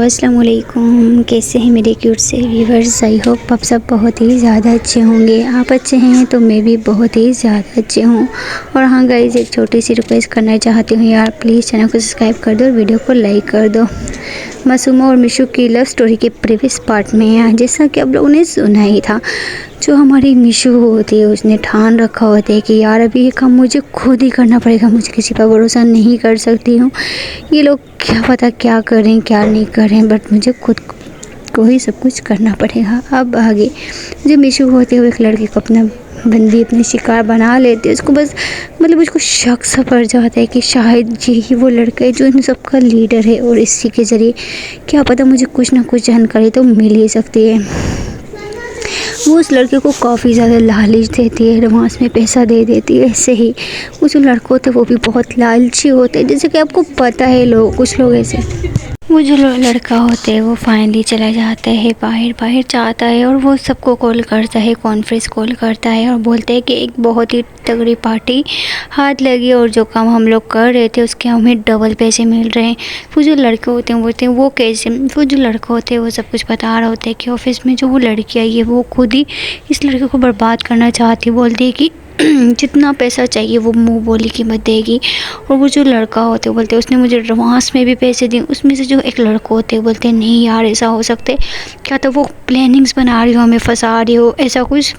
अस्सलाम वालेकुम। कैसे हैं मेरे क्यूट से व्यूअर्स। आई होप आप सब बहुत ही ज़्यादा अच्छे होंगे। आप अच्छे हैं तो मैं भी बहुत ही ज़्यादा अच्छे हूँ। और हाँ गाइस, एक छोटी सी रिक्वेस्ट करना चाहती हूँ यार, प्लीज़ चैनल को सब्सक्राइब कर दो और वीडियो को लाइक कर दो। मासूमा और मिशू की लव स्टोरी के प्रीवियस पार्ट में जैसा कि आप लोगों ने सुना ही था, जो हमारी मिशू होती है उसने ठान रखा होता है कि यार अभी ये काम मुझे खुद ही करना पड़ेगा, मुझे किसी पर भरोसा नहीं कर सकती हूँ। ये लोग क्या पता क्या करें क्या नहीं करें, बट मुझे खुद को ही सब कुछ करना पड़ेगा। अब आगे जो मिशू होते हुए एक लड़के को अपना बंदी, अपने शिकार बना लेते हैं। उसको बस उसको शक सा पड़ जाता है कि शायद यही वो लड़का है जो इन सबका लीडर है, और इसी के ज़रिए क्या पता मुझे कुछ ना कुछ जानकारी तो मिल ही सकती है। वो उस लड़के को काफ़ी ज़्यादा लालच देती है, एडवांस में पैसा दे देती है। ऐसे ही वो जो लड़के होते हैं वो भी बहुत लालची होते हैं, जैसे कि आपको पता है कुछ लोग ऐसे। वो जो लड़का होता है वो फाइनली चला जाता है बाहर जाता है, और वो सबको कॉल करता है, कॉन्फ्रेंस कॉल करता है और बोलते हैं कि एक बहुत ही तगड़ी पार्टी हाथ लगी और जो काम हम लोग कर रहे थे उसके हमें डबल पैसे मिल रहे हैं। वो जो लड़के होते हैं बोलते हैं वो कैसे। वो जो लड़का होते हैं वो सब कुछ बता रहा होता है कि ऑफिस में जो वो लड़की आई है वो खुद ही इस लड़के को बर्बाद करना चाहती है। बोलती है कि जितना पैसा चाहिए वो मुंह बोली कीमत देगी। और वो जो लड़का होते हैं बोलते हैं उसने मुझे एडवांस में भी पैसे दिए। उसमें से जो एक लड़का होते हैं बोलते हैं नहीं यार ऐसा हो सकता है क्या, तो वो प्लानिंग्स बना रही हो, हमें फंसा रही हो, ऐसा कुछ।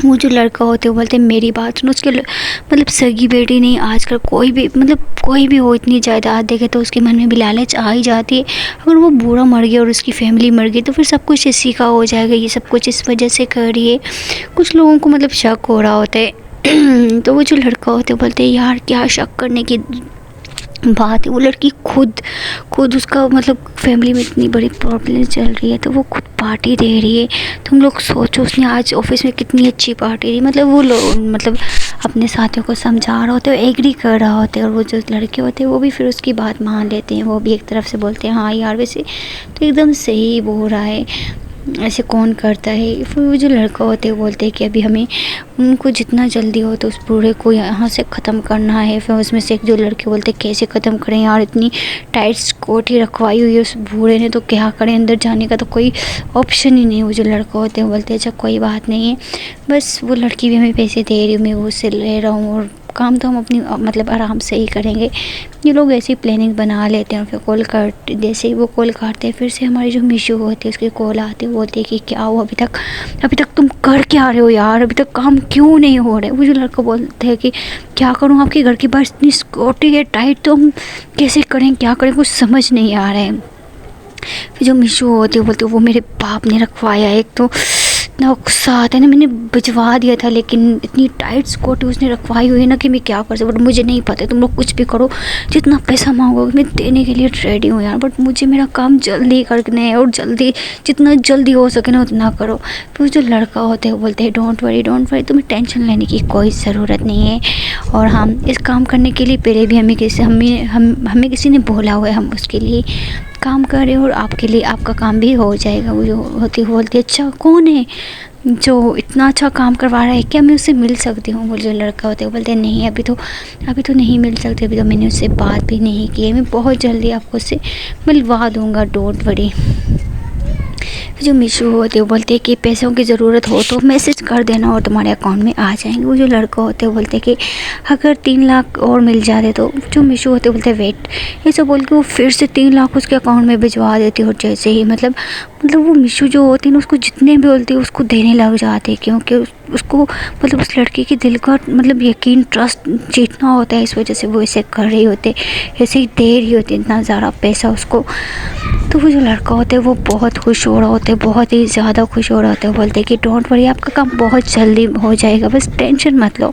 वो जो लड़का होते हैं बोलते हैं मेरी बात सुनो, उसके सगी बेटी नहीं, आजकल कोई भी हो इतनी जायदाद देखे तो उसके मन में भी लालच आ ही जाती है। अगर वो बूढ़ा मर गया और उसकी फैमिली मर गई तो फिर सब कुछ इसी का हो जाएगा, ये सब कुछ इस वजह से कर रही है। कुछ लोगों को शक हो रहा होता है तो वो जो लड़का होते हैं बोलते हैं यार क्या शक करने की बात है। वो लड़की खुद उसका फैमिली में इतनी बड़ी प्रॉब्लम चल रही है तो वो खुद पार्टी दे रही है। तुम लोग सोचो उसने आज ऑफिस में कितनी अच्छी पार्टी दी। वो लोग अपने साथियों को समझा रहा होता है, एग्री कर रहा होता है। और वो जो लड़के होते हैं वो भी फिर उसकी बात मान लेते हैं। वो भी एक तरफ से बोलते हैं हाँ यार वैसे तो एकदम सही बोल रहा है, ऐसे कौन करता है। फिर वो जो लड़का होते हैं बोलते हैं कि अभी हमें उनको जितना जल्दी हो तो उस बूढ़े को यहाँ से ख़त्म करना है। फिर उसमें से एक जो लड़के बोलते हैं कैसे ख़त्म करें यार, इतनी टाइट सिक्योरिटी रखवाई हुई है उस बूढ़े ने, तो क्या करें, अंदर जाने का तो कोई ऑप्शन ही नहीं। वो जो लड़का होते हैं बोलते हैं अच्छा कोई बात नहीं है, बस वो लड़की भी हमें पैसे दे रही हूँ, मैं वो उससे ले रहा हूँ और काम तो हम अपनी आराम से ही करेंगे। ये लोग ऐसी प्लानिंग बना लेते हैं। और फिर कॉल करते, जैसे ही वो कॉल करते हैं फिर से हमारी जो मिशू होती है उसकी कॉल आती है, बोलती है कि क्या हो अभी तक तुम कर क्या रहे हो यार, अभी तक काम क्यों नहीं हो रहा है। वो जो लड़का बोलते हैं कि क्या करूँ, आपके घर के बाहर इतनी सिक्योरिटी है टाइट, तो हम कैसे करें क्या करें, कुछ समझ नहीं आ रहा है। फिर जो मिशू होती है बोलती है वो मेरे बाप ने रखवाया, एक तो इतना गुस्सा आता है ना, मैंने भिजवा दिया था लेकिन इतनी टाइट सिक्योरिटी उसने रखवाई हुई है ना कि मैं क्या कर सकता। बट मुझे नहीं पता, तुम लोग कुछ भी करो, जितना पैसा मांगोगे मैं देने के लिए रेडी हूँ यार, बट मुझे मेरा काम जल्दी करना है और जितना जल्दी हो सके ना उतना करो। फिर जो लड़का होता है वो बोलते हैं डोंट वरी तुम्हें टेंशन लेने की कोई ज़रूरत नहीं है। और हम इस काम करने के लिए पहले भी हमें किसी ने बोला हुआ है, हम उसके लिए काम कर रहे हो और आपके लिए आपका काम भी हो जाएगा। वो जो बोलती है अच्छा कौन है जो इतना अच्छा काम करवा रहा है, क्या मैं उससे मिल सकती हूँ। वो जो लड़का होता है वो बोलते हैं नहीं अभी तो नहीं मिल सकते, अभी तो मैंने उससे बात भी नहीं की है, मैं बहुत जल्दी आपको उससे मिलवा दूँगा, डोंट वरी। जो मिशू होते हैं वो बोलते हैं कि पैसों की ज़रूरत हो तो मैसेज कर देना और तुम्हारे अकाउंट में आ जाएंगे। वो जो लड़का होते हैं वो बोलते हैं कि अगर 3 लाख और मिल जाते तो। जो मिशू होते हैं बोलते हैं वेट, ऐसा बोल के वो फिर से 3 लाख उसके अकाउंट में भिजवा देती है। और जैसे ही वो मिशू जो होती है ना उसको जितने भी बोलती है उसको देने लग जाते हैं, क्योंकि उसको उस लड़के के दिल का यकीन ट्रस्ट जीतना होता है, इस वजह से वो ऐसे कर रही होती है, ऐसे ही दे रही होती है इतना ज़्यादा पैसा उसको। तो वो जो लड़का होता है वो बहुत खुश हो रहा होता है, बहुत ही ज़्यादा खुश हो रहा होता है। बोलते हैं कि डोंट वरी आपका काम बहुत जल्दी हो जाएगा, बस टेंशन मत लो।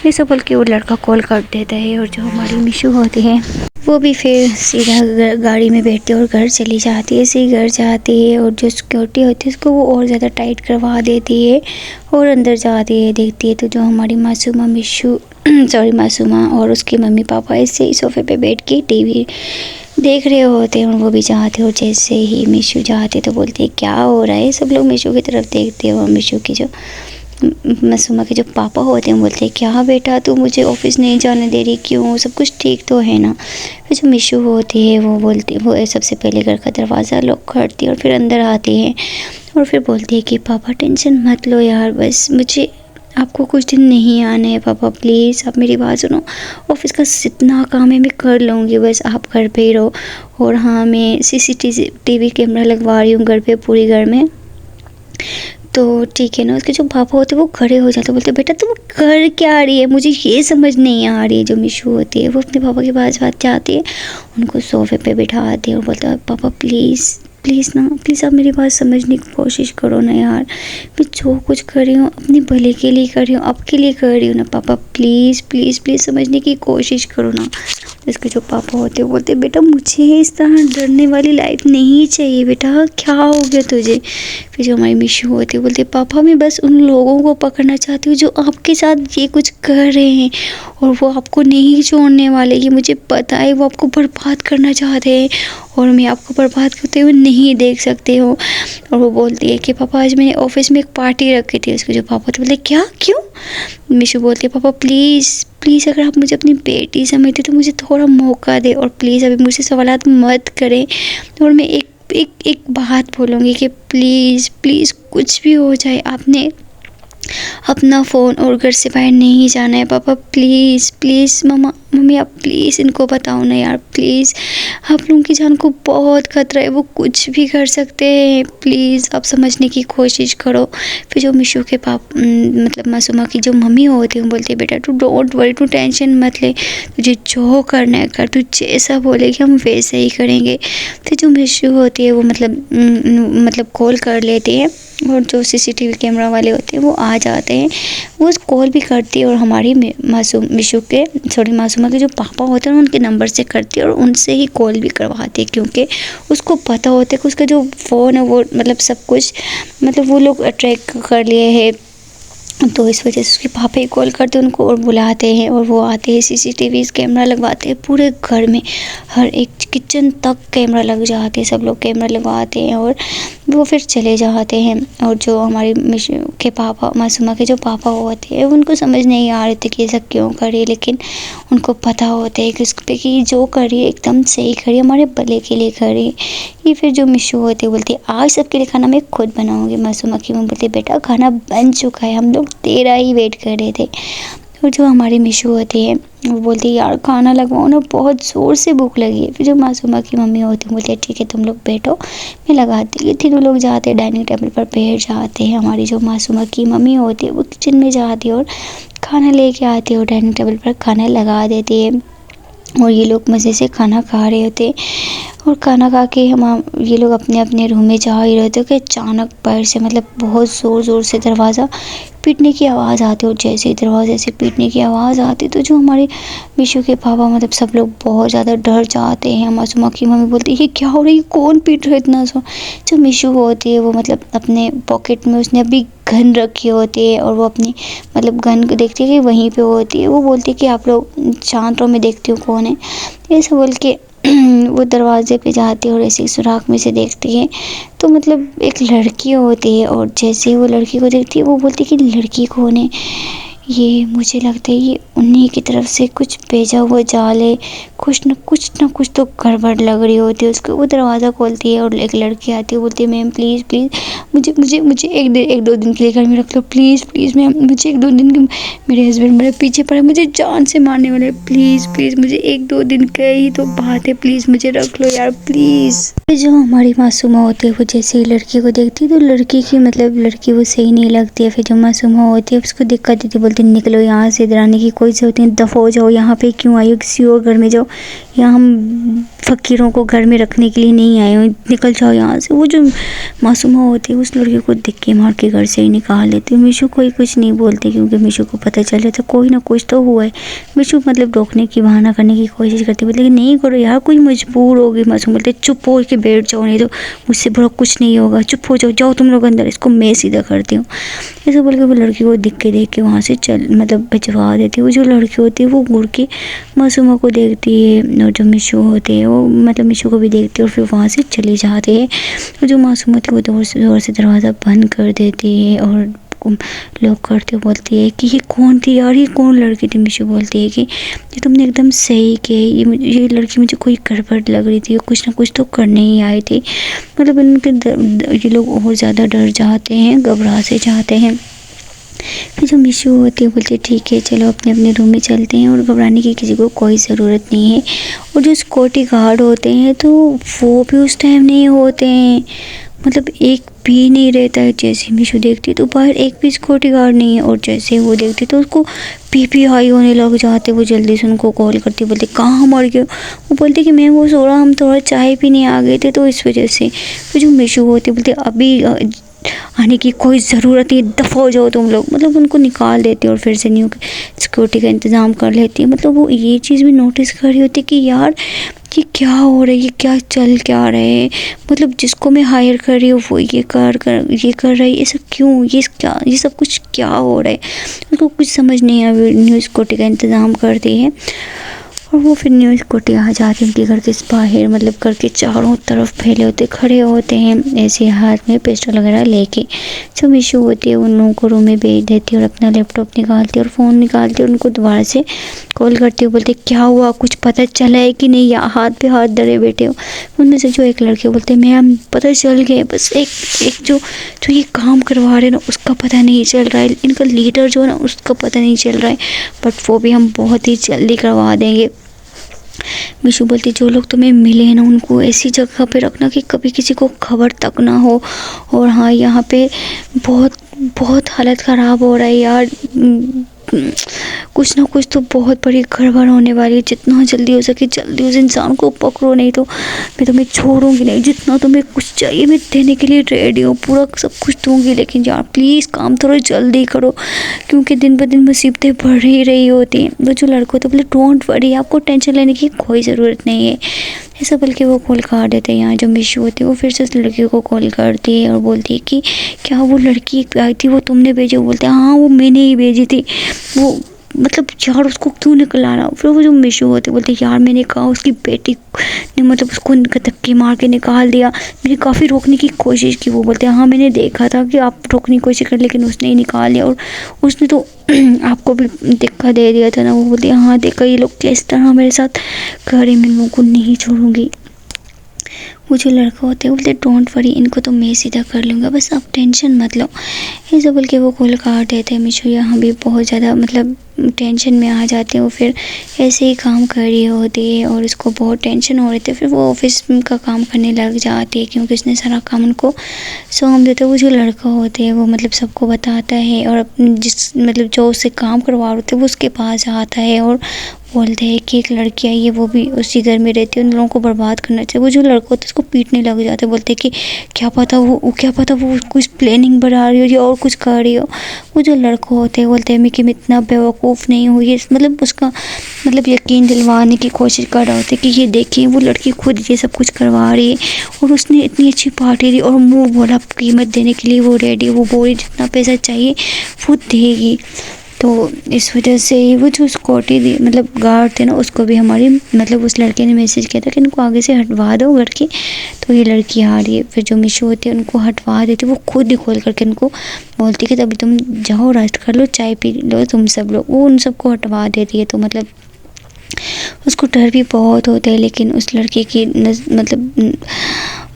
ऐसा बोल के वो लड़का कॉल कर देता है। और जो हमारी मिशू होती है वो भी फिर सीधा गाड़ी में बैठती है और घर चली जाती है। ऐसे ही घर जाती है और जो सिक्योरिटी होती है उसको वो और ज़्यादा टाइट करवा देती है और अंदर जाती है, देखती है तो जो हमारी मासूमा और उसके मम्मी पापा ऐसे ही सोफे पे बैठ के टीवी देख रहे होते हैं और वो भी जाते हैं। और जैसे ही मिशू जाते तो बोलते हैं क्या हो रहा है, सब लोग मिशू की तरफ देखते हैं और मिशू की जो मासूमा के जो पापा होते हैं बोलते हैं क्या बेटा तू मुझे ऑफिस नहीं जाने दे रही, क्यों, सब कुछ ठीक तो है ना। फिर जो मिशू होती है वो सबसे पहले घर का दरवाज़ा लॉक करती है और फिर अंदर आती है और फिर बोलती है कि पापा टेंशन मत लो यार, बस मुझे आपको कुछ दिन नहीं आना है पापा, प्लीज़ आप मेरी बात सुनो, ऑफिस का जितना काम है मैं कर लूँगी, बस आप घर पे ही रहो। और हाँ, मैं CCTV कैमरा लगवा रही हूँ घर पे, पूरी घर में, तो ठीक है ना। उसके जो पापा होते हैं वो खड़े हो जाते, बोलते बेटा तुम कर क्या रही है, मुझे ये समझ नहीं आ रही है। जो मिशू होती है वो अपने पापा के पास जाती है, उनको सोफे पे बिठाती है और बोलता है पापा प्लीज़ प्लीज़ ना, प्लीज़ आप मेरी बात समझने की कोशिश करो ना यार, मैं जो कुछ कर रही हूँ अपने भले के लिए कर रही हूँ, आपके लिए कर रही हूँ ना पापा, प्लीज़ प्लीज़ प्लीज़ समझने की कोशिश करो ना। इसके जो पापा होते हैं बोलते बेटा मुझे इस तरह डरने वाली लाइफ नहीं चाहिए बेटा, क्या हो गया तुझे। फिर जो हमारी मिशू होती है बोलते पापा मैं बस उन लोगों को पकड़ना चाहती हूँ जो आपके साथ ये कुछ कर रहे हैं और वो आपको नहीं छोड़ने वाले, ये मुझे पता है, वो आपको बर्बाद करना चाहते हैं और मैं आपको बर्बाद करते हुए नहीं देख सकते हो। और वो बोलती है कि पापा आज मैंने ऑफिस में एक पार्टी रखी थी। उसके जो पापा तो बोलते क्या, क्यों। मिशू बोलती है पापा प्लीज़ प्लीज़ अगर आप मुझे अपनी बेटी समझते तो मुझे थोड़ा मौका दे और प्लीज़ अभी मुझसे सवालात मत करें। और मैं एक बात बोलूँगी कि प्लीज़ प्लीज़ कुछ भी हो जाए आपने अपना फ़ोन और घर से बाहर नहीं जाना है पापा, प्लीज़ प्लीज़ मम्मी आप प्लीज़ इनको बताओ ना यार, प्लीज़ आप लोगों की जान को बहुत खतरा है, वो कुछ भी कर सकते हैं, प्लीज़ आप समझने की कोशिश करो। फिर जो मिशू के मतलब मासूमा की जो मम्मी होती है बोलती है बेटा तू डोंट वरी, तू टेंशन मत ले, तुझे जो करना है कर, तू जैसा बोलेगी हम वैसे ही करेंगे। फिर जो मिशू होती है वो मतलब कॉल कर लेती है और जो CCTV कैमरा वाले होते हैं वो आ जाते हैं, वो कॉल भी करती है और हमारी मिशू के मासूमा के जो पापा होते हैं उनके नंबर से करती है और उनसे ही कॉल भी करवाती है, क्योंकि उसको पता होता है कि उसका जो फ़ोन है वो मतलब सब कुछ मतलब वो लोग ट्रैक कर लिए हैं, तो इस वजह से उसके पापा ही कॉल करते हैं उनको और बुलाते हैं और वो आते हैं, CCTV कैमरा लगवाते हैं पूरे घर में, हर एक किचन तक कैमरा लग जाते हैं, सब लोग कैमरा लगवाते हैं और वो फिर चले जाते हैं। और जो हमारी मिशू के पापा मासूमा के जो पापा होते हैं उनको समझ नहीं आ रहे थे कि ऐसा क्यों करे, लेकिन उनको पता होता है कि उस पर कि जो करिए एकदम सही करिए, हमारे भले के लिए करिए। ये फिर जो मिशू होती है बोलती है आज सबके लिए खाना मैं खुद बनाऊँगी। मासूमा की मम्मी बोलती है बेटा खाना बन चुका है, हम लोग तेरा ही वेट कर रहे थे। और जो हमारी मिशू होती है वो बोलती है यार खाना लगवाओ ना, बहुत ज़ोर से भूख लगी है। फिर जो मासूमा की मम्मी होती है बोलती है ठीक है तुम लोग बैठो मैं लगाती हूँ। तीनों लोग जाते हैं डाइनिंग टेबल पर बैठ जाते हैं। हमारी जो मासूमा की मम्मी होती है वो किचन में जाती है और खाना लेके आती है और डाइनिंग टेबल पर खाना लगा देती है और ये लोग मज़े से खाना खा रहे होते और खाना खा के हम ये लोग अपने अपने रूम में जा ही रहे थे कि अचानक बाहर से मतलब बहुत ज़ोर से दरवाज़ा पीटने की आवाज़ आती है और जैसे ही दरवाजे से पीटने की आवाज़ आती तो जो हमारे मिशू के पापा मतलब सब लोग बहुत ज़्यादा डर जाते हैं। मासूमा की मम्मी बोलती है ये क्या हो रही है, कौन पीट रहा है इतना सा। जो मिशू होती है वो मतलब अपने पॉकेट में उसने अभी गन रखी होती है और वो अपनी मतलब गन को देखती है कि वहीं पे होती है। वो बोलती है कि आप लोग शांत रहो मैं देखती हूँ कौन है, ऐसा बोल के वो दरवाजे पे जाती है और ऐसे सुराख में से देखती है तो मतलब एक लड़की होती है और जैसे ही वो लड़की को देखती है वो बोलती है कि लड़की कौन है, ये मुझे लगता है ये उन्हीं की तरफ से कुछ भेजा हुआ जाल है, कुछ ना कुछ तो गड़बड़ लग रही होती है उसको। वो दरवाज़ा खोलती है और एक लड़की आती है बोलती है मैम प्लीज़ प्लीज़ मुझे एक दो दिन के लिए घर में रख लो प्लीज़ मैम, मुझे एक दो दिन मेरे हस्बैंड मेरे पीछे पड़े मुझे जान से मारने वाले, प्लीज़ मुझे एक दो दिन का ही तो बात है, प्लीज़ मुझे रख लो यार प्लीज़। जो हमारी मासूमा होती है वो जैसे ही लड़की को देखती है तो लड़की की मतलब लड़की वो सही नहीं लगती है। फिर जो मासूमा होती है उसको दिक्कत देती, बोलती निकलो यहाँ से, इधर आने की कोई ज़रूरत नहीं, दफ़ा हो जाओ, यहाँ पे क्यों आई हो, किसी और घर में जाओ, यहाँ हम फ़कीरों को घर में रखने के लिए नहीं आए हो, निकल जाओ यहाँ से। वो जो मासूमा होती है उस लड़की को धक्के मार के घर से ही निकाल देती है। मिशू कोई कुछ नहीं बोलती क्योंकि मिशू को पता चल जाता कोई ना कुछ तो हुआ है। मिशू मतलब रोकने की बहाना करने की कोशिश करती है, लेकिन नहीं करो यार कोई मजबूर होगी। मासूम बोलते चुप हो के बैठ जाओ, नहीं तो मुझसे बड़ा कुछ नहीं होगा, चुप हो जाओ, जाओ तुम लोग अंदर, इसको मैं सीधा करती हूँ। ऐसे बोल के वो लड़की को दिक्के देख के वहाँ से मतलब भिजवा देती है। वो जो लड़की होती है वो घूर के मासूमा को देखती है और जो मिशू होते हैं वो मतलब मिशू को भी देखती है और फिर वहाँ से चली जाती है। और जो मासूम होती है वो ज़ोर से दरवाज़ा बंद कर देती है और लॉक करते हुए बोलती है कि ये कौन थी यार, ये कौन लड़की थी। मिशू बोलती है कि ये तुमने एकदम सही कि ये लड़की मुझे कोई गड़बड़ लग रही थी, कुछ ना कुछ तो करने ही आई थी। मतलब इनके ये लोग और ज़्यादा डर जाते हैं, घबरा से जाते हैं। फिर जो मिशू होती है बोलती है ठीक है चलो अपने अपने रूम में चलते हैं, और घबराने की किसी को कोई ज़रूरत नहीं है। और जो सिक्योरिटी गार्ड होते हैं तो वो भी उस टाइम नहीं होते हैं, मतलब एक भी नहीं रहता है। जैसे मिशू देखती तो बाहर एक भी सिक्योरिटी गार्ड नहीं है, और जैसे वो देखती तो उसको बीपी हाई होने लग जाते। वो जल्दी से उनको कॉल करती, बोलते कहाँ मर गए। वो बोलते कि मैं वो सो रहा, हम थोड़ा चाय पीने आ गए थे तो इस वजह से। फिर जो मिशू होती बोलते अभी आने की कोई ज़रूरत नहीं, दफ़ा हो जाओ तुम लोग। मतलब उनको निकाल देती है और फिर से न्यू सिक्योरिटी का इंतज़ाम कर लेती है। मतलब वो ये चीज़ भी नोटिस कर रही होती है कि यार ये क्या हो रहा है, ये क्या चल क्या रहा है। मतलब जिसको मैं हायर कर रही हूँ वो ये कर रहा है, ये सब क्यों, ये सब कुछ क्या हो रहा है। उनको कुछ समझ नहीं आया। न्यू सिक्योरिटी का इंतज़ाम करती है और वो फिर न्यू सिक्योरिटी आ जाती है उनके घर के बाहर। मतलब घर के चारों तरफ फैले होते खड़े होते हैं ऐसे हाथ में पिस्टल वगैरह लेके। जो मिशू होती है उन लोगों को रूम में भेज देती है और अपना लैपटॉप निकालती है और फ़ोन निकालती है, उनको दोबारा से कॉल करती है। बोलते क्या हुआ, कुछ पता चला है कि नहीं, या हाथ पे हाथ धरे बैठे हो। उनमें से जो एक लड़के बोलते हैं मैम पता चल गए, बस एक जो ये काम करवा रहे हैं ना उसका पता नहीं चल रहा है, इनका लीडर जो है ना उसका पता नहीं चल रहा है, बट वो भी हम बहुत ही जल्दी करवा देंगे। मिशू बोलती जो लोग तुम्हें मिले हैं ना उनको ऐसी जगह पे रखना कि कभी किसी को खबर तक ना हो। और हाँ यहाँ पे बहुत बहुत हालत ख़राब हो रहा है यार, कुछ ना कुछ तो बहुत बड़ी गड़बड़ होने वाली है। जितना जल्दी हो सके जल्दी उस इंसान को पकड़ो, नहीं तो मैं तुम्हें छोड़ूंगी नहीं। जितना तुम्हें कुछ चाहिए मैं देने के लिए रेडी हूँ, पूरा सब कुछ दूंगी, लेकिन यार प्लीज़ काम थोड़ा जल्दी करो क्योंकि दिन ब दिन मुसीबतें बढ़ ही रही होती हैं। वो जो लड़का होता है बोले डोंट वरी, आपको टेंशन लेने की कोई ज़रूरत नहीं है ऐसा। बल्कि वो कॉल काट देते हैं। यहाँ जो मिशू होती है वो फिर से उस लड़की को कॉल करती है और बोलती है कि क्या वो लड़की आई थी वो तुमने भेजी। वो बोलते हैं हाँ वो मैंने ही भेजी थी। वो मतलब यार उसको क्यों निकला रहा। फिर वो जो मिशू होते बोलते यार मैंने कहा उसकी बेटी ने मतलब उसको धक्के मार के निकाल दिया, मैंने काफ़ी रोकने की कोशिश की। वो बोलते हैं हाँ मैंने देखा था कि आप रोकने की कोशिश कर, लेकिन उसने ही निकाल दिया और उसने तो आपको भी धक्का दे दिया था ना। वो बोलते हैं हाँ देखा ये लोग किस तरह मेरे साथ कर रहे, मैं लोगों को नहीं छोड़ूंगी। वो जो लड़का होता है बोलते डोंट वरी, इनको तो मैं सीधा कर लूँगा, बस आप टेंशन मत लो ऐसा बोल के वो कॉल काट देते हैं। मिशू यहाँ भी बहुत ज़्यादा मतलब टेंशन में आ जाते हैं। वो फिर ऐसे ही काम कर रही होती है और उसको बहुत टेंशन हो रही थी। फिर वो ऑफिस का काम करने लग जाती है क्योंकि उसने सारा काम उनको सौंप देता है। वो जो लड़का होता है वो मतलब सबको बताता है और जिस मतलब जो उससे काम करवा रहे थे वो उसके पास आता है और बोलते हैं कि एक लड़की आई है वो भी उसी घर में रहती है, उन लोगों को बर्बाद करना चाहिए। वो जो लड़का होता है उसको पीटने लग जाते हैं, बोलते हैं कि क्या पता वो कुछ प्लानिंग बना रही हो या और कुछ कर रही हो। वो जो लड़का होता है बोलते हैं कि मैं इतना बेवकूफ़ नहीं हूँ। ये मतलब उसका मतलब यकीन दिलवाने की कोशिश कर रहा होता है कि ये देखिए वो लड़की खुद ये सब कुछ करवा रही है और उसने इतनी अच्छी पार्टी दी और मुँह बोला कीमत देने के लिए वो रेडी, वो बोली जितना पैसा चाहिए वो देगी। तो इस वजह से वो जो सिक्योरिटी मतलब गार्ड थे ना उसको भी हमारी मतलब उस लड़के ने मैसेज किया था कि इनको आगे से हटवा दो घर की। तो ये लड़की आ रही है। फिर जो मिशू होती है उनको हटवा देती, वो खुद ही खोल करके उनको बोलती कि तभी तुम जाओ रेस्ट कर लो, चाय पी लो तुम सब लोग। वो उन सबको हटवा देती है। तो मतलब उसको डर भी बहुत होता है, लेकिन उस लड़के की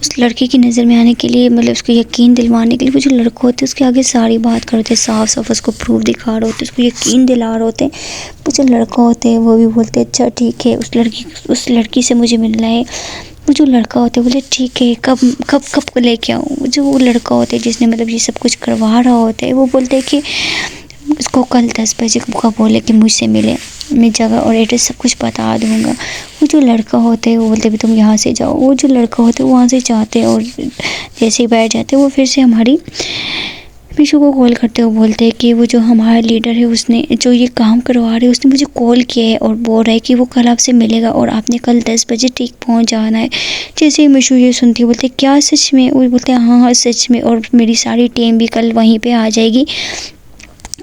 उस लड़के की नज़र में आने के लिए मतलब उसको यकीन दिलवाने के लिए वो जो लड़का होते हैं उसके आगे सारी बात करते हैं, साफ साफ उसको प्रूफ दिखा रहे होते हैं, उसको यकीन दिला रहे होते हैं। वो जो लड़का होते हैं वो भी बोलते हैं अच्छा ठीक है उस लड़की से मुझे मिलना है। वो जो लड़का होता है बोले ठीक है कब लेके आऊँ। जो वो लड़का होता है जिसने मतलब ये सब कुछ करवा रहा होता है वो बोलते हैं कि उसको कल 10 बजे का बोले कि मुझसे मिले, मैं जगह और एड्रेस सब कुछ बता दूँगा। वो जो लड़का होता है वो बोलते भी तुम यहाँ से जाओ। वो जो लड़का होता है वो वहाँ से जाते हैं और जैसे ही बैठ जाते हैं वो फिर से हमारी मिशू को कॉल करते हो बोलते हैं कि वो जो हमारा लीडर है उसने जो ये काम करवा रहे है उसने मुझे कॉल किया है और बोल रहा है कि वो कल आपसे मिलेगा और आपने कल 10 बजे ठीक पहुंच जाना है। जैसे ही मिशू ये सुनती है बोलते क्या सच में। वो बोलते हैं हाँ सच में, और मेरी सारी टीम भी कल वहीं पे आ जाएगी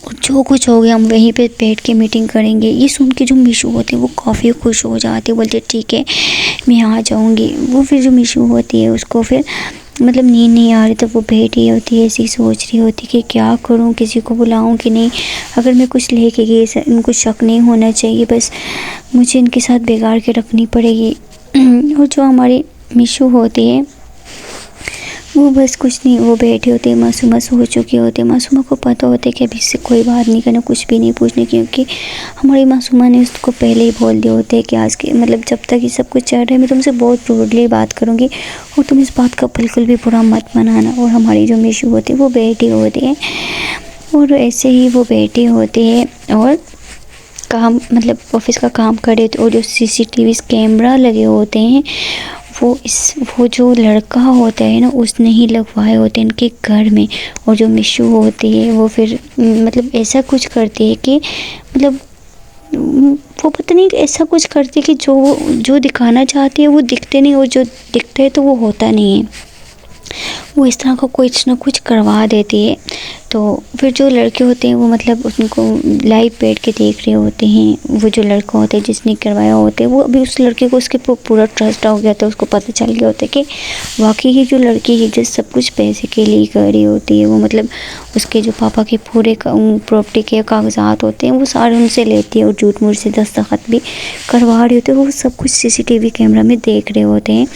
और जो कुछ हो गया हम वहीं पे बैठ के मीटिंग करेंगे। ये सुन के जो मिशू होती है वो काफ़ी खुश हो जाती है, बोलते ठीक है मैं आ जाऊँगी। वो फिर जो मिशू होती है उसको फिर मतलब नींद नहीं आ रही तो वो बैठी होती है, ऐसी सोच रही होती कि क्या करूं, किसी को बुलाऊं कि नहीं, अगर मैं कुछ लेके गई इनको शक नहीं होना चाहिए, बस मुझे इनके साथ बिगाड़ के रखनी पड़ेगी। और जो हमारी मिशू होती है वो बस कुछ नहीं, वो बैठी होती है, मासूमा सो चुकी होती है। मासूमा को पता होता है कि अभी इससे कोई बात नहीं करना, कुछ भी नहीं पूछने, क्योंकि हमारी मासूमा ने उसको पहले ही बोल दिया होता है कि आज के मतलब जब तक ये सब कुछ चल रहा है मैं तुमसे बहुत रूडली बात करूँगी और तुम इस बात का बिल्कुल भी बुरा मत मनाना। और हमारी जो मिशू होती है वो बैठी होती है और ऐसे ही वो बैठी होती है और काम मतलब ऑफिस का काम करे, और जो CCTV कैमरा लगे होते हैं वो जो लड़का होता है ना उसने ही लगवाए होते हैं इनके घर में। और जो मिशू होती है वो फिर मतलब ऐसा कुछ करती है कि मतलब वो पता नहीं ऐसा कुछ करती है कि जो दिखाना चाहती है वो दिखते नहीं, और जो दिखता है तो वो होता नहीं है। वो इस तरह का कुछ ना कुछ करवा देती है। तो फिर जो लड़के होते हैं वो मतलब उनको लाइव बैठ के देख रहे होते हैं। वो जो लड़का होता है जिसने करवाया होता है वो अभी उस लड़के को उसके पूरा ट्रस्ट हो गया था, उसको पता चल गया होता है कि वाकई ही जो लड़की है जो सब कुछ पैसे के लिए कर रही होती है, वो मतलब उसके जो पापा के पूरे प्रॉपर्टी के कागजात होते हैं वो सारे उनसे लेती है और झूठ मूठ से दस्तखत भी करवा रही होती है। वो सब कुछ CCTV कैमरा में देख रहे होते हैं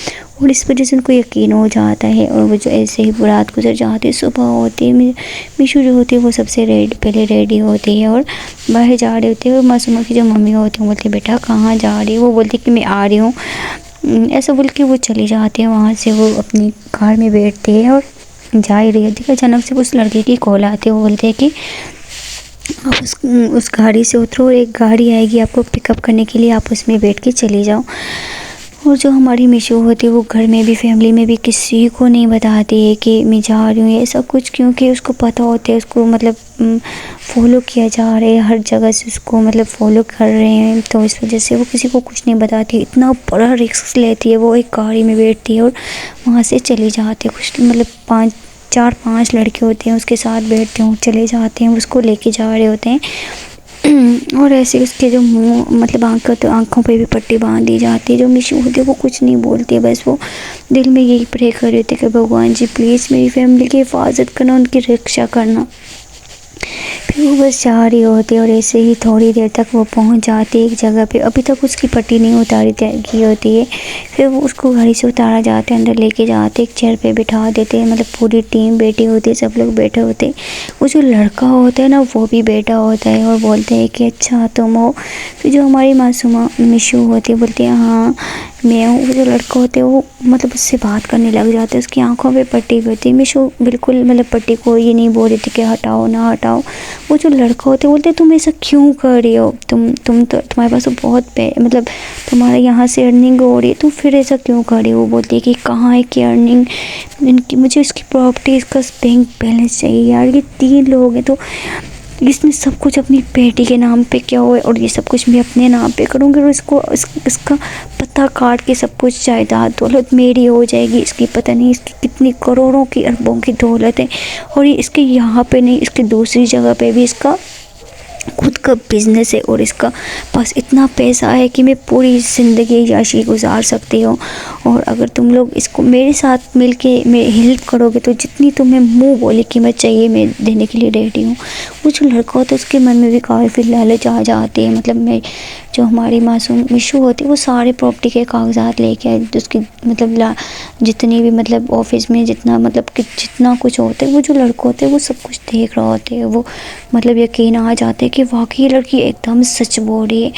और इस वजह से उनको यकीन हो जाता है। और वो जो ऐसे ही रात गुजर जाती है, सुबह होती है, मिशू जो होती है वो सबसे पहले रेडी होती है और बाहर जा रही होती है। और मासूमा की जो मम्मी होती है वो बोलती है बेटा कहाँ जा रही है, वो बोलती है कि मैं आ रही हूँ, ऐसा बोल के वो चली जाती है। वहाँ से वो अपनी कार में बैठती है और जा ही रही होती है। अचानक से उस लड़के की कॉल आती है, वो बोलते हैं कि आप उस गाड़ी से उतरो और एक गाड़ी आएगी आपको पिकअप करने के लिए, आप उसमें बैठ के चली जाओ। और जो हमारी मिशू होती है वो घर में भी फैमिली में भी किसी को नहीं बताती है कि मैं जा रही हूँ ऐसा कुछ, क्योंकि उसको पता होता है उसको मतलब फॉलो किया जा रहा है, हर जगह से उसको मतलब फॉलो कर रहे हैं, तो इस वजह से वो किसी को कुछ नहीं बताती। इतना बड़ा रिस्क लेती है, वो एक गाड़ी में बैठती है और वहाँ से चली जाती है। कुछ मतलब 4-5 लड़के होते हैं उसके साथ बैठते हैं, चले जाते हैं, उसको लेके जा रहे होते हैं। और ऐसे उसके जो मुंह मतलब आंखों पे भी पट्टी बांध दी जाती है। जो मिशू होती है वो कुछ नहीं बोलती है, बस वो दिल में यही प्रे कर रहे थे कि भगवान जी प्लीज़ मेरी फैमिली की हिफाजत करना, उनकी रक्षा करना। फिर वो बस जा रही होती है और ऐसे ही थोड़ी देर तक वो पहुंच जाती है एक जगह पे। अभी तक उसकी पट्टी नहीं उतारी की होती है। फिर वो उसको गाड़ी से उतारा जाता है, अंदर लेके जाते एक चेयर पे बिठा देते हैं, मतलब पूरी टीम बैठी होती है, सब लोग बैठे होते हैं। वो जो लड़का होता है ना वो भी बैठा होता है और बोलते हैं कि अच्छा तुम हो। फिर जो हमारी मासूमा मिशू होती है बोलती है हाँ मैं हूँ। वो जो लड़का होता है वो मतलब उससे बात करने लग जाता है, उसकी आंखों पे पट्टी होती है। मिशू बिल्कुल मतलब पट्टी को ये नहीं बोल रही थी कि हटाओ ना हटाओ। वो जो लड़का होता है बोलते तुम ऐसा क्यों कर रही हो, तुम तो तुम्हारे पास तो बहुत मतलब तुम्हारे यहाँ से अर्निंग हो रही है, तुम फिर ऐसा क्यों कर रही हो। वो बोलती है कि कहाँ है कि अर्निंग, इनकी मुझे इसकी प्रॉपर्टी इसका बैंक बैलेंस चाहिए यार, ये 3 लोग हैं तो इसने सब कुछ अपनी बेटी के नाम पे किया हुआ है और ये सब कुछ मैं अपने नाम पे करूँगी और इसका पता काट के सब कुछ जायदाद दौलत मेरी हो जाएगी। इसकी पता नहीं इसकी कितनी करोड़ों की अरबों की दौलत है और ये इसके यहाँ पे नहीं इसके दूसरी जगह पे भी इसका खुद का बिज़नेस है और इसका पास इतना पैसा है कि मैं पूरी ज़िंदगी याशी गुजार सकती हूँ। और अगर तुम लोग इसको मेरे साथ मिलके मेरी हेल्प करोगे तो जितनी तुम्हें मुंह बोली कीमत चाहिए मैं देने के लिए रेडी हूँ। वो जो लड़का होता है उसके मन में भी काफ़ी लालच आ जाती है। मतलब मैं जो हमारी मासूम मिशू होती है वो सारे प्रॉपर्टी के कागजात लेके आई, उसकी मतलब जितनी भी मतलब ऑफिस में जितना मतलब कि जितना कुछ होता है वो जो लड़का होता है वो सब कुछ देख रहा होता है। वो मतलब यकीन आ जाता है कि वाकई लड़की एकदम सच बोल रही है।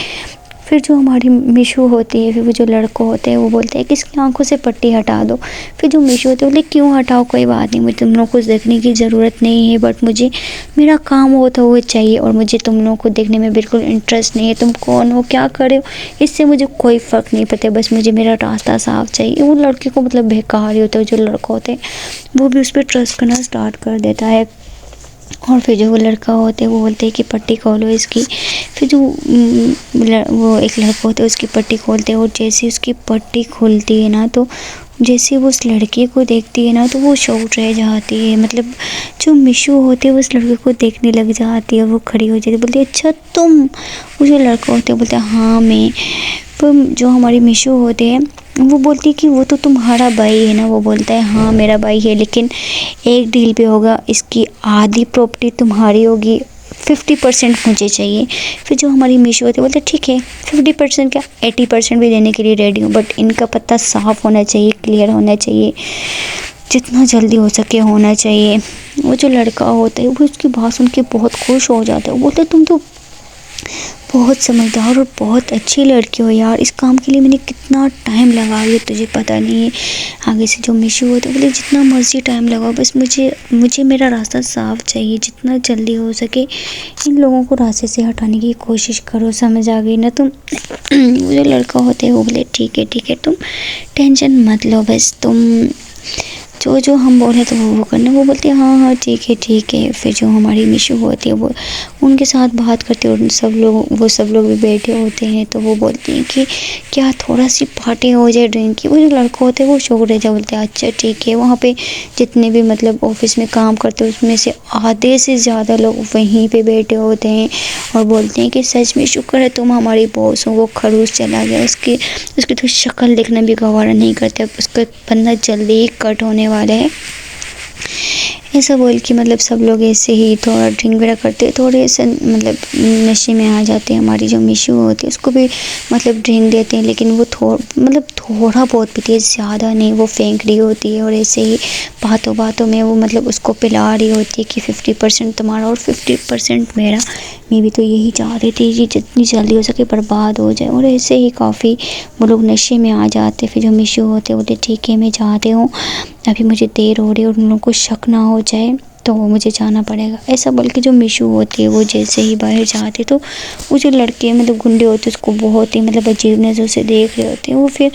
फिर जो हमारी मिशू होती है फिर वो जो लड़का होता है वो बोलता है कि इसकी आंखों से पट्टी हटा दो। फिर जो मिशू होती है बोले क्यों हटाओ, कोई बात नहीं, मुझे तुम लोग को देखने की ज़रूरत नहीं है, बट मुझे मेरा काम होता हुआ चाहिए और मुझे तुम लोगों को देखने में बिल्कुल इंटरेस्ट नहीं है। तुम कौन हो, क्या कर रहे हो, इससे मुझे कोई फ़र्क नहीं पड़ता, बस मुझे मेरा रास्ता साफ चाहिए। वो लड़के को मतलब बहका रही होता है, जो लड़का होता है वो भी उस पर ट्रस्ट करना स्टार्ट कर देता है। और फिर जो वो लड़का होता है वो बोलते हैं कि पट्टी खोलो इसकी। फिर जो वो एक लड़का होता है उसकी पट्टी खोलते हैं और जैसे उसकी पट्टी खुलती है ना तो जैसे वो उस लड़के को देखती है ना तो वो शॉक्ड रह जाती है। मतलब जो मिशू होती है वो उस लड़के को देखने लग जाती है, वो खड़ी हो जाती है, बोलती है अच्छा तुम। वो जो लड़का होता है बोलता है हाँ मैं। पर जो हमारी मिशू होते हैं वो बोलती है कि वो तो तुम्हारा भाई है ना। वो बोलता है हाँ मेरा भाई है, लेकिन एक डील पे होगा, इसकी आधी प्रॉपर्टी तुम्हारी होगी, 50% मुझे चाहिए। फिर जो हमारी मीशो होती है बोलते ठीक है 50% क्या 80% भी देने के लिए रेडी हूँ, बट इनका पता साफ़ होना चाहिए, क्लियर होना चाहिए, जितना जल्दी हो सके होना चाहिए। वो जो लड़का होता है वो उसकी बात सुन के बहुत खुश हो जाता है। वो बोलता है तुम तो बहुत समझदार और बहुत अच्छी लड़की हो यार, इस काम के लिए मैंने कितना टाइम लगा लिया तुझे पता नहीं है। आगे से जो मीशो होता है बोले जितना मर्जी टाइम लगाओ, बस मुझे मेरा रास्ता साफ चाहिए, जितना जल्दी हो सके इन लोगों को रास्ते से हटाने की कोशिश करो, समझ आ गई ना तुम। वो जो लड़का होता है वो बोले ठीक है तुम टेंशन मत लो, बस तुम जो हम बोले तो वो करना। वो बोलते हैं हाँ ठीक है। फिर जो हमारी मीशो होती है वो उनके साथ बात करते हैं, और वो सब लोग भी बैठे होते हैं। तो वो बोलते हैं कि क्या थोड़ा सी पार्टी हो जाए ड्रिंक की। वो जो लड़का होते हैं वो शौक रह जाए, बोलते हैं अच्छा ठीक है। वहाँ पे जितने भी मतलब ऑफिस में काम करते हैं उसमें से आधे से ज़्यादा लोग वहीं पे बैठे होते हैं और बोलते हैं कि सच में शुक्र है तुम हमारी बॉस हो। वो खड़ूस चला गया, उसकी तो शक्ल देखना भी गवारा नहीं करते, अब उसका बंदा जल्दी ही कट होने वाला है। ऐसा बोल के मतलब सब लोग ऐसे ही थोड़ा ड्रिंक वगैरह करते, थोड़े ऐसे मतलब नशे में आ जाते हैं। हमारी जो मीशो होती है उसको भी मतलब ड्रिंक देते हैं, लेकिन वो थोड़ा बहुत पीती है, ज़्यादा नहीं। वो फेंक रही होती है और ऐसे ही बातों में वो मतलब उसको पिला रही होती है कि 50% तुम्हारा और 50% मेरा। मैं भी तो यही चाह रही थी कि जितनी जल्दी हो सके बर्बाद हो जाए। और ऐसे ही काफ़ी वो लोग नशे में आ जाते। फिर जो मीशो होते बोलते ठीक है मैं चाहती हूँ, अभी मुझे देर हो रही है और उन लोगों को शक ना हो जाए तो मुझे जाना पड़ेगा। ऐसा बोल के जो मीशो होती है वो जैसे ही बाहर जाते तो वो जो लड़के मतलब गुंडे होते उसको बहुत ही मतलब अजीब नज़र से देख रहे होते हैं। वो फिर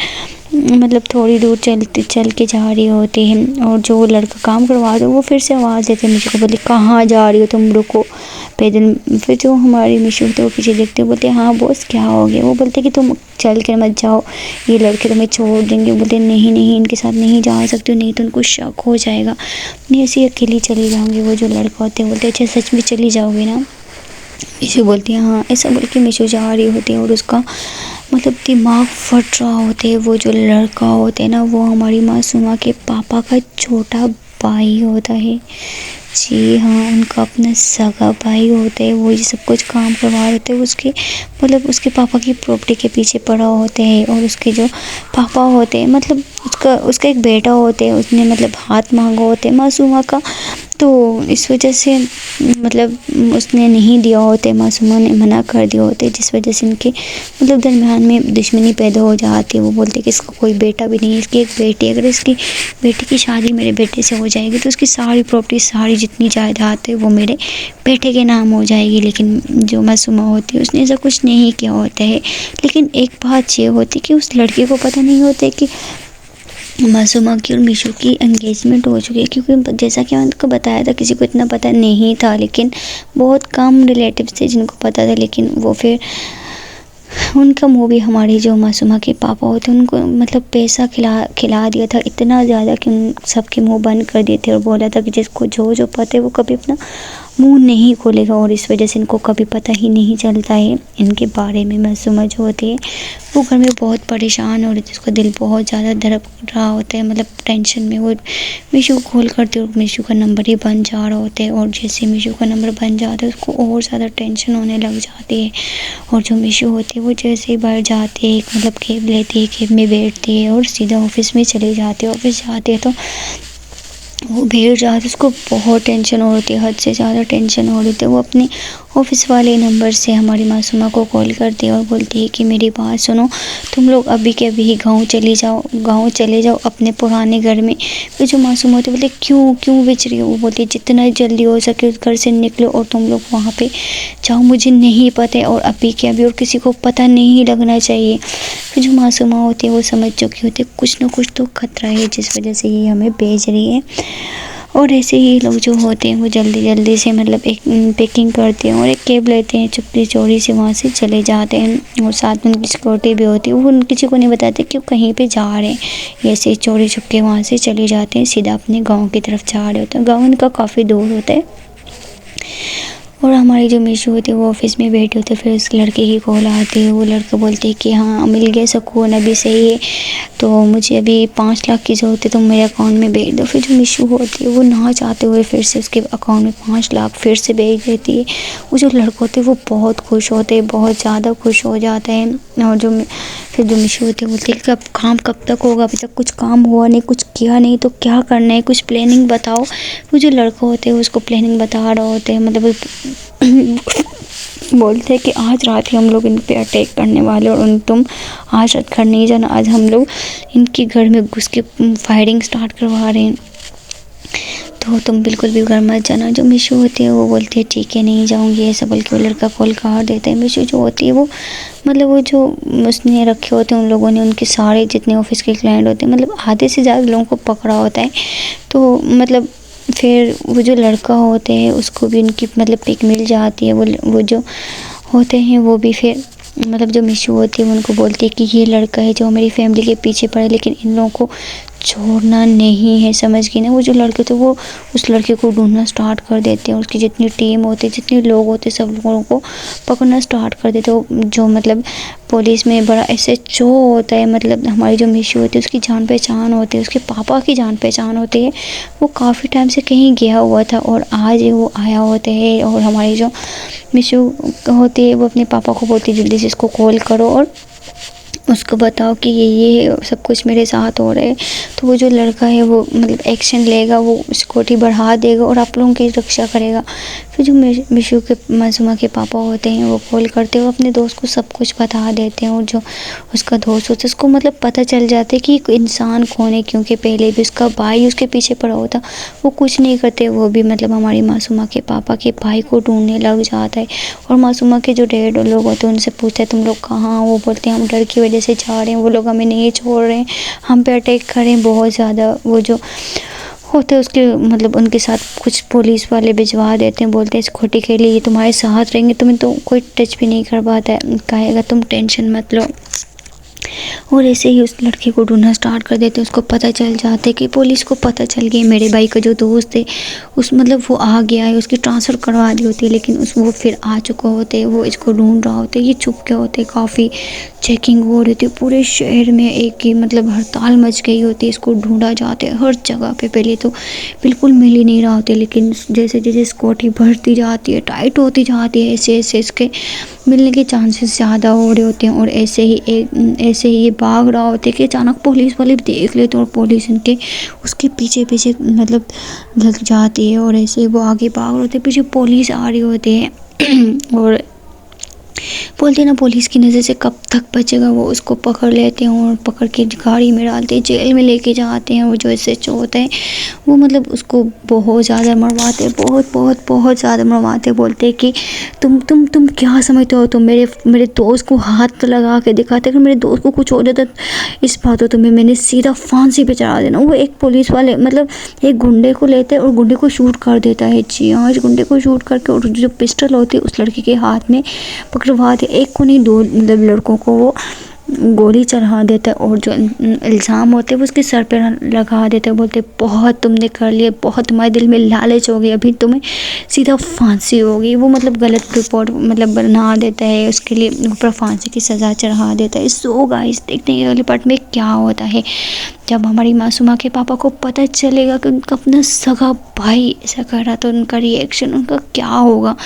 मतलब थोड़ी दूर चल के जा रही होती है, और जो वो लड़का काम करवा दो वो फिर से आवाज़ देते हैं मुझे को, बोले कहाँ जा रही हो तुम, रुको पैदल। फिर जो हमारी मीशो होते वो पीछे देखते बोलते हैं हाँ बॉस क्या हो गया। वो बोलते कि तुम चल कर मत जाओ, ये लड़के तुम्हें छोड़ देंगे। बोलते नहीं इनके साथ नहीं जा सकती, नहीं तो उनको शक हो जाएगा, मैं ऐसी अकेली चली जाऊँगी। वो जो लड़का होते हैं बोलते अच्छा सच में चली जाओगी ना। मीशो बोलती है हाँ। ऐसा बोल के मीशो जा रही होती है और उसका मतलब दिमाग फट रहा होता है। वो जो लड़का होता है ना वो हमारी मासूमा के पापा का छोटा भाई होता है। जी हाँ, उनका अपना सगा भाई होता है। वो ये सब कुछ काम करवा देते हैं उसके मतलब उसके पापा की प्रॉपर्टी के पीछे पड़ा होते हैं। और उसके जो पापा होते हैं मतलब उसका एक बेटा होता है, उसने मतलब हाथ मांगा होता है मासूमा का, तो इस वजह से मतलब उसने नहीं दिया होता है, मासूमा ने मना कर दिया होता है, जिस वजह से इनके मतलब दरमियान में दुश्मनी पैदा हो जाती है। वो बोलते हैं कि इसका कोई बेटा भी नहीं है, इसकी एक बेटी, अगर इसकी बेटी की शादी मेरे बेटे से हो जाएगी तो उसकी सारी प्रॉपर्टी सारी जितनी जायदाद है वो मेरे बेटे के नाम हो जाएगी। लेकिन जो मासूमा होती है उसने ऐसा कुछ नहीं किया होता है। लेकिन एक बात ये होती है कि उस लड़के को पता नहीं होता है कि मासूमा की और मीशो की एंगेजमेंट हो चुकी है, क्योंकि जैसा कि मैंने उनको बताया था किसी को इतना पता नहीं था, लेकिन बहुत कम रिलेटिव्स थे जिनको पता था। लेकिन वो फिर उनका मुँह भी हमारी जो मासूमा के पापा होते उनको मतलब पैसा खिला दिया था इतना ज़्यादा कि उन सबके मुँह बंद कर दिए थे और बोला था कि जिसको जो पता है वो कभी अपना मुंह नहीं खोलेगा। और इस वजह से इनको कभी पता ही नहीं चलता है इनके बारे में। मासूमा जो होती है वो घर में बहुत परेशान हो रही थी, उसका दिल बहुत ज़्यादा धड़क रहा होता है, मतलब टेंशन में। वो मीशो को खोल करती है और मीशो का नंबर ही बन जा रहा होता है, और जैसे मीशो का नंबर बन जाता है उसको और ज़्यादा टेंशन होने लग जाती है। और जो मीशो होती है वो जैसे ही बाहर जाती है एक मतलब कैब लेती है, कैब में बैठती है और सीधा ऑफिस में चली जाती है। ऑफिस जाती है तो वो भीड़ जाती है, उसको बहुत टेंशन हो रही थी, हद से ज़्यादा टेंशन हो रही थी। वो अपने ऑफिस वाले नंबर से हमारी मासूमा को कॉल करती है और बोलती है कि मेरी बात सुनो, तुम लोग अभी के अभी गाँव चले जाओ अपने पुराने घर में। फिर जो मासूमा होती है बोलती क्यों बेच रही हो। वो बोलती है जितना जल्दी हो सके उस घर से निकलो और तुम लोग वहाँ पे जाओ, मुझे नहीं पता है और अभी के अभी और किसी को पता नहीं लगना चाहिए। फिर जो मासूमा होती है वो समझ चुकी होती है कुछ ना कुछ तो खतरा है, जिस वजह से ये हमें भेज रही है। और ऐसे ही लोग जो होते हैं वो जल्दी से मतलब एक पैकिंग करते हैं और एक कैब लेते हैं, चुपके चोरी से वहाँ से चले जाते हैं। और साथ में उनकी सिक्योरिटी भी होती है, वो किसी को नहीं बताते कि वो कहीं पे जा रहे हैं। ऐसे चोरी छुपके वहाँ से चले जाते हैं, सीधा अपने गाँव की तरफ जा रहे होते हैं। गाँव उनका काफ़ी दूर होता है। और हमारी जो मीशू होती है वो ऑफिस में बैठे होते, फिर उस लड़के की कॉल आती है। वो लड़का बोलते है कि हाँ मिल गया सुकून, अभी सही है, तो मुझे अभी 5 लाख की ज़रूरत है, तो मेरे अकाउंट में भेज दो। फिर जो मीशू होती है वो ना चाहते हुए फिर से उसके अकाउंट में 5 लाख फिर से भेज देती है। वो जो लड़का होते हैं वो बहुत खुश होते हैं, बहुत ज़्यादा खुश हो जाता है। और फिर जो मीशू होती है बोलती है कि अब काम कब तक होगा, अभी तक कुछ काम हुआ नहीं, कुछ किया नहीं, तो क्या करना है, कुछ प्लानिंग बताओ। वो जो लड़का होते हैं उसको प्लानिंग बता रहे होते हैं, मतलब बोलते हैं कि आज रात ही हम लोग इन पे अटैक करने वाले, और तुम आज रात घर नहीं जाना, आज हम लोग इनके घर में घुस के फायरिंग स्टार्ट करवा रहे हैं, तो तुम बिल्कुल भी घर मत जाना। जो मीशू होती है वो बोलती है ठीक है नहीं जाऊंगी, ऐसा बोल के वो लड़का कॉल काट देता है। मीशू जो होती है वो मतलब वो जो उसने रखे होते हैं उन लोगों ने, उनके सारे जितने ऑफिस के क्लाइंट होते हैं, मतलब आधे से ज़्यादा लोगों को पकड़ा होता है। तो मतलब फिर वो जो लड़का होते हैं उसको भी उनकी मतलब पिक मिल जाती है। वो जो होते हैं वो भी फिर मतलब जो मीशू होती है वो उनको बोलती है कि ये लड़का है जो मेरी फैमिली के पीछे पड़ा है, लेकिन इन लोगों को छोड़ना नहीं है, समझ गई ना। वो जो लड़के थे वो उस लड़के को ढूंढना स्टार्ट कर देते हैं, उसकी जितनी टीम होती है, जितने लोग होते हैं, सब लोगों को पकड़ना स्टार्ट कर देते हैं। जो मतलब पुलिस में बड़ा SHO होता है, मतलब हमारी जो मीशू होती है उसकी जान पहचान होती है, उसके पापा की जान पहचान होती है। वो काफ़ी टाइम से कहीं गया हुआ था और आज वो आया होता है, और हमारी जो मीशू होती है वो अपने पापा को बोलती है जल्दी से इसको कॉल करो और उसको बताओ कि ये सब कुछ मेरे साथ हो रहा है। तो वो जो लड़का है वो मतलब एक्शन लेगा, वो सिक्योरिटी बढ़ा देगा और आप लोगों की रक्षा करेगा। फिर जो मीशू के मासूमा के पापा होते हैं वो कॉल करते हैं, वो अपने दोस्त को सब कुछ बता देते हैं, और जो उसका दोस्त होता है उसको मतलब पता चल जाता है कि इंसान कौन है, क्योंकि पहले भी उसका भाई उसके पीछे पड़ा होता। वो कुछ नहीं करते, वो भी मतलब हमारी मासूमा के पापा के भाई को ढूंढने लग जाता है। और मासूमा के जो डैड लोग होते हैं उनसे पूछते हैं तुम लोग कहाँ, वो बोलते हैं हम डर की वजह से जा रहे हैं, वो लोग हमें नहीं छोड़ रहे हैं, हम पे अटैक करें बहुत ज़्यादा। वो जो होते हैं उसके मतलब उनके साथ कुछ पुलिस वाले भिजवा देते हैं, बोलते हैं इस खोटी के लिए ये तुम्हारे साथ रहेंगे, तुम्हें तो कोई टच भी नहीं कर पाता है, कहेगा तुम टेंशन मत लो। और ऐसे ही उस लड़के को ढूंढना स्टार्ट कर देते हैं। उसको पता चल जाता है कि पुलिस को पता चल गया मेरे भाई का जो दोस्त है उस मतलब वो आ गया है, उसकी ट्रांसफ़र करवा दी होती है, लेकिन वो फिर आ चुका होते हैं, वो इसको ढूंढ रहा होता है। ये चुप के होते, काफ़ी चेकिंग हो रही थी पूरे शहर में, एक ही मतलब हड़ताल मच गई होती है, इसको ढूंढा जाता है हर जगह पे। पहले तो बिल्कुल मिल ही नहीं रहा होता, लेकिन जैसे जैसे सिक्योरिटी बढ़ती जाती है, टाइट होती जाती है, ऐसे ऐसे इसके मिलने के चांसेस ज़्यादा हो रहे होते हैं। और ऐसे ही ये भाग रहा होता है कि अचानक पुलिस वाले देख लेते हैं और पुलिस इनके उसके पीछे पीछे मतलब लग जाती है, और ऐसे ही वो आगे भाग रहे होते हैं, पीछे पुलिस आ रही होती है और बोलते हैं ना पुलिस की नज़र से कब तक बचेगा। वो उसको पकड़ लेते हैं और पकड़ के गाड़ी में डालते हैं, जेल में लेके जाते हैं। वो जो SHO होता है वो मतलब उसको बहुत ज़्यादा मरवाते हैं, बहुत ज़्यादा मरवाते हैं। बोलते हैं कि तुम क्या समझते हो, तुम मेरे दोस्त को हाथ लगा के दिखाते, अगर मेरे दोस्त को कुछ हो जाता इस बात तो मैंने सीधा फांसी पे चढ़ा देना। वो एक पुलिस वाले मतलब एक गुंडे को लेते हैं और गुंडे को शूट कर देता है। जी हाँ, इस गुंडे को शूट करके, और जो पिस्टल होती है उस लड़के के हाथ में पकड़वा दे, एक को नहीं दो मतलब लड़कों को वो गोली चढ़ा देता है, और जो इल्ज़ाम होते हैं वो उसके सर पे लगा देते हैं। बोलते बहुत तुमने कर लिया, बहुत तुम्हारे दिल में लालच हो गई, अभी तुम्हें सीधा फांसी होगी। वो मतलब गलत रिपोर्ट मतलब बना देता है, उसके लिए ऊपर फांसी की सज़ा चढ़ा देता है। सो गाइस देखते हैं अगले पार्ट में क्या होता है, जब हमारी मासूमा के पापा को पता चलेगा कि उनका अपना सगा भाई ऐसा कर रहा, तो उनका रिएक्शन उनका क्या होगा,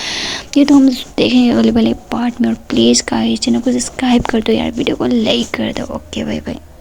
ये तो हम देखेंगे अगले वाले पार्ट में। और प्लीज़ गाइस चैनल को सब्सक्राइब कर दो यार, वीडियो को लाइक कर दो। Okay bye bye.